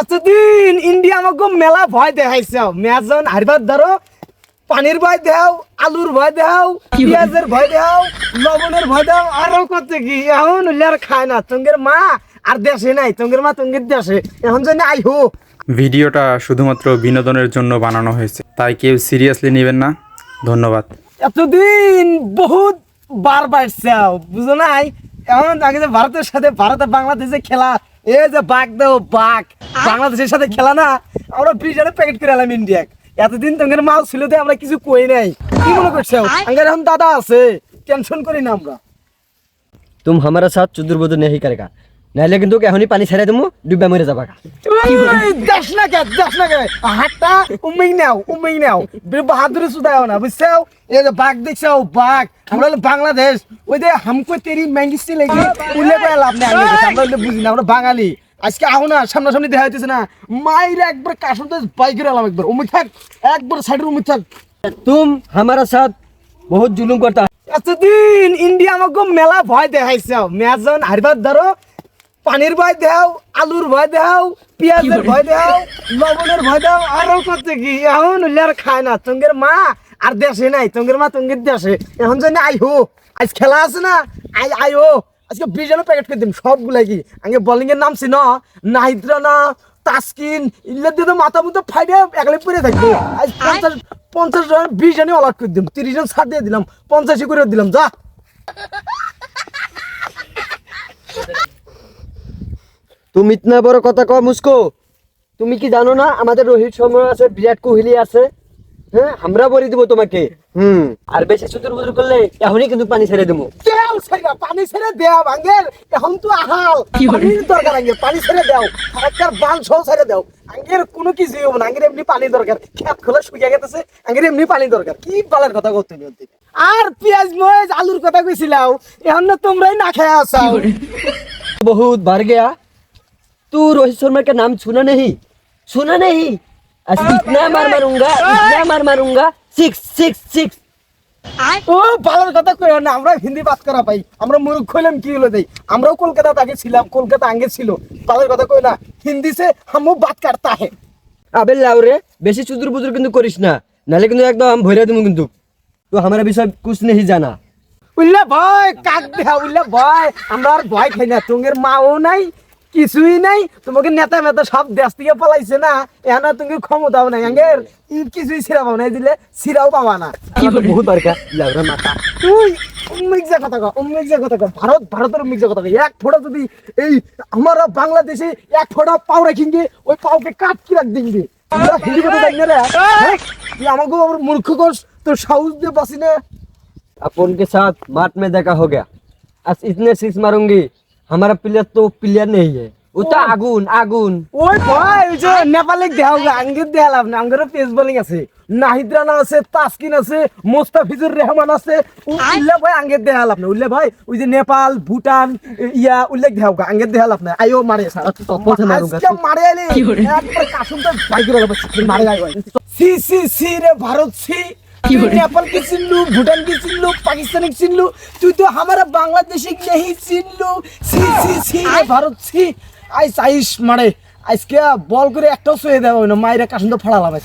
এতদিন ইন্ডিয়া আমাকে মেলা ভয় দেখাইছে ম্যাচ যখন হারবার ধরো পানির ভয় দেও আলুর ভয় দেও পেঁয়াজের ভয় দেও লবণের ভয় দেও আরো কত কি এখন আর খায় না তোমার মা আর দেশে নাই তোমার মা তোমার দেশে এখন জানি আই হো। ভিডিওটা শুধুমাত্র বিনোদনের জন্য বানানো হয়েছে, তাই কেউ সিরিয়াসলি নেবেন না। ধন্যবাদ। এতদিন বহুত বার বাড়ছাও বুঝো নাই, এখন আগে যে ভারতের সাথে ভারতের বাংলাদেশে খেলা এই যে বাঘ দেও বাঘ বাংলাদেশের সাথে খেলা না, আমরা ব্রিজে প্যাকেট করে এলাম ইন্ডিয়া। এতদিন তোমার মাল ছিল তো আমরা কিছু কই নাই, কি মনে করছো আঙ্গার এখন দাদা আছে টেনশন করি না আমরা। तुम हमारा साथ चुदुर नहीं करेगा, नाइले किंतु एहनी पानी छाड़े तुम डुबा मरे जाबा দেশ না কে হাতটা উমিং নাও বাহাদুরি সুদাও না বুঝছো। এই যে বাঘ দেখছো বাঘ, আমরা হলো বাংলাদেশ, ওই যে হামকো তেরি ম্যাঙ্গিস্টি লেগে উল্লে করে লাভ নেই, আমরা হলো বুঝি না আমরা বাঙালি। আজকে আহ না সামনাসামনি দেখা যাইতেছে না, মাইরে একবার কাশনতে বাইকের এলাম একবার উমিক থাক, একবার সাইডের উমিক থাক। तुम हमारा साथ बहुत जुलुम करता है। এতদিন ইন্ডিয়া আমাকে মেলা ভয় দেখাইছে ম্যাচ যখন হারবার ধরো পানির ভয় দেও আলুর ভয় দেও পেঁয়াজের ভয় দেও লবণের ভয় দেও আরো কত কি এখন আর খায় না তোমার মা আর দেশে নাই তোমার মা তোমার দেশে এখন জানি আই হো। আজ খেলা আছে না আই হো, আজকে ব্রিজের প্যাকেট করে দিম সবগুলাই। কি আগে বোলিং এর নাম ছিল নাহিদ্রা না তাসকিন ইল্লা দিয়ে তো মাথা মুথা ফাইডে একলে পড়ে থাকবে। আজ 50 রান 20 রানে অলআউট করে দিম, 30 রান ছাড় দিয়ে দিলাম, 85 করে দিলাম যা। तुम इतना बड़ा কথা কও মুসকো, তুমি কি জানো না আমাদের রোহিত শর্মা আছে, বিরাট কোহলি আছে, হ্যাঁ আমরা বলি দিব তোমাকে। আর বেশি চুদুর বুদুর করলে এখনই কিন্তু পানি ছেড়ে দেবো। দেও ছাইরা পানি ছেড়ে দেও আঙ্গের, এখন তো আহাল পানির দরকার আঙ্গের, পানি ছেড়ে দেও একটা বাল সহ ছেড়ে দেও আঙ্গের, কোনো কিছু হবে না আঙ্গের, এমনি পানি দরকার, খেত খোলা শুকিয়ে গেছে আঙ্গের, এমনি পানি দরকার। কি বালের কথা করতে বলতে আর পেঁয়াজ মরিচ আলুর কথা কইছিলাও, এখন না তোমরাই না খেয়ে আসাও। बहुत बार गया, तू रोहित शर्मा का नाम सुना नहीं? आज इतना मार मारूंगा 6 ও বালের কথা কইও না, আমরা হিন্দি বাত করা পাই, আমরা মুরুখ হইলাম কি হলো দেই, আমরাও কলকাতা আগে ছিলাম, কলকাতা আগে ছিল। বালের কথা কই না, হিন্দি সে হামও বাত করতা है। अबे लाउरे बेशी चुदुर बुदुर किंतु करिस ना, नाले किंतु एकदम हम भइरा दिमु किंतु। तो हमारा विषय कुछ नहीं जाना। উল্লা ভয় কাক দেয়া উল্লা ভয়, আমরা আর ভয় খাই না, তোমার মাও নাই কিছুই নাই, তোমাকে নেতা মেতা সব দেশ থেকে পলাইছে না, এখন তুমি ক্ষমতাও নাই আঙ্গের, কিছুই ছিড়াও নাই, দিলে ছিড়াও পাবা না। बहुत बार का लाउरा माता তুই উম্মিক যে কথা কও ভারতের উম্মিক যে কথা কও, এক ফোঁটা যদি এই আমার বাংলাদেশে এক ফোঁটা পাও রাখিঙ্গে, ওই পাওকে কাট কি রাখ দিঙ্গে। আমরা হিন্দি কথা জানি না রে, হ্যাঁ? তুই আমাকে আবার মূর্খ কোস, তোর সাহস দিয়ে বাসি না। अपन के साथ माठ में देखा हो गया, आज इतने 6 मारूंगी, हमारा प्लेयर तो प्लेयर नहीं है, उता आगुन। ওই ভাই ওই যে নেপালে দেখাও আঙ্গের দেখালাম না, আঙ্গের পেস বোলিং আছে, নাহিদ রানা আছে, তাসকিন আছে, মোস্তাফিজুর রহমান আছে, উল্লেখ ভাই আঙ্গের দেখালাম না। উল্লেখ ভাই ওই যে নেপাল ভুটান ইয়া উল্লেখ দেখাও আঙ্গের দেখালাম না। আইও মারে আজকে মারে আইলে একবার কাসুমটা বাইকের মারে আই সি রে ভারত সি, नेपाल की चिल्लू, भूटान की चिल्लू, पाकिस्तान की चिल्लू, तू तो हमारा बांग्लादेश की नहीं चिल्लू। सी भारत सी आइस मारे आज के बॉल करे एक तो सही दे ना मायरे काशन तो फड़ा लावे।